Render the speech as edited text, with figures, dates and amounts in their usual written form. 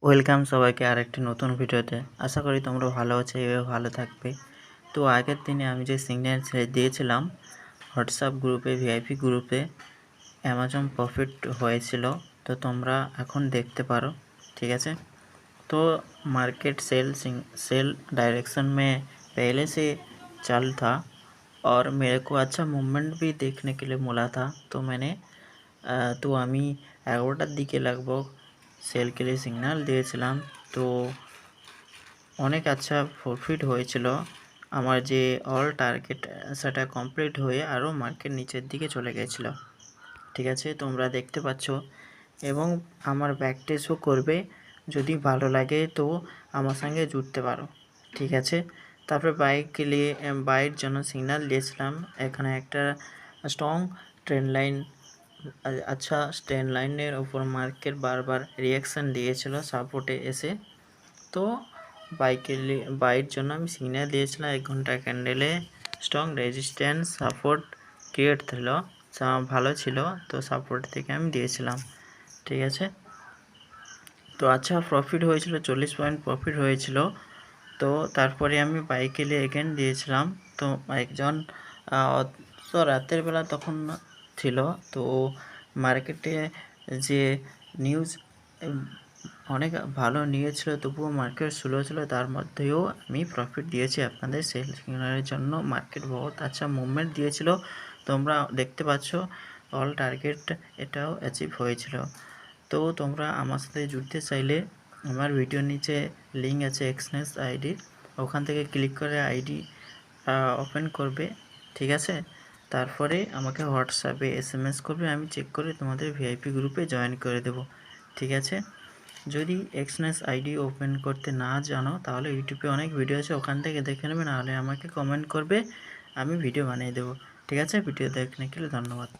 Welcome সবাইকে আরেকটি নতুন ভিডিওতে। আশা করি তোমরা ভালো আছো, এভাবে ভালো থাকবে। তো আগের দিনে আমি যে সিগন্যাল ছেড়ে দিয়েছিলাম হোয়াটসঅ্যাপ গ্রুপে, ভিআইপি গ্রুপে অ্যামাজন প্রফিট হয়েছিল, তো তোমরা এখন দেখতে পারো। ठीक है। तो मार्केट सेल डायरेक्शन में पहले से चल था और मेरे को अच्छा मूवमेंट भी देखने के लिए मिला था। तो मैंने তো আমি 11টার দিকে लगभग সেল के लिए সিগন্যাল দিয়েছিলাম। তো অনেক আচ্ছা প্রফিট হয়েছিল। আমার যে অল টার্গেট সেটা কমপ্লিট হয়ে আরও মার্কেট নিচের দিকে চলে গেছিলো। ঠিক আছে, তোমরা দেখতে পাচ্ছ এবং আমার ব্যাক টেস্টও করবে। যদি ভালো লাগে তো আমার সঙ্গে জুড়তে পারো। ঠিক আছে, তারপরে বাইয়ের জন্য সিগন্যাল দিয়েছিলাম। এখানে একটা স্ট্রং ট্রেন্ড লাইন, अच्छा ट्रेंड लाइनेर ऊपर मार्केट बार बार रिएक्शन दिएছিল সাপোর্টে এসে। তো বাইয়ের জন্য আমি সিগন্যাল দিয়েছিলাম 1 ঘন্টা ক্যান্ডেলে স্ট্রং রেজিস্ট্যান্স সাপোর্ট ক্রিয়েট ছিল, ভালো ছিল। তো সাপোর্ট থেকে আমি দিয়েছিলাম। ঠিক আছে, তো আচ্ছা প্রফিট হয়েছিল, 40 পয়েন্ট প্রফিট হয়েছিল। তো তারপরে আমি বাইকেলে এগেন দিয়েছিলাম। তো একজন তো রাতের বেলা তখন ছিল, তো মার্কেটে যে নিউজ অনেক ভালো নিয়েছিল, তবুও মার্কেট স্লো ছিল, তার মধ্যেও আমি প্রফিট দিয়েছি আপনাদের সেল সিগন্যালের জন্য। মার্কেট বহুত আচ্ছা মুভমেন্ট দিয়েছিল, তোমরা দেখতে পাচ্ছ অল টার্গেট এটাও অ্যাচিভ হয়েছিল। তো তোমরা আমার সাথে জুড়তে চাইলে আমার ভিডিওর নিচে লিঙ্ক আছে এক্সনেস আইডির, ওখান থেকে ক্লিক করে আইডি ওপেন করবে। ঠিক আছে, তারপরে আমাকে হোয়াটসঅ্যাপে এসএমএস করবে, আমি চেক করে তোমাদের ভিআইপি গ্রুপে জয়েন করে দেব। ঠিক আছে, যদি এক্সনেস আইডি ওপেন করতে না জানো তাহলে ইউটিউবে অনেক ভিডিও আছে, ওখান থেকে দেখে নেবে, নাহলে আমাকে কমেন্ট করবে, আমি ভিডিও বানিয়ে দেবো। ঠিক আছে, ভিডিও দেখনে के लिए ধন্যবাদ।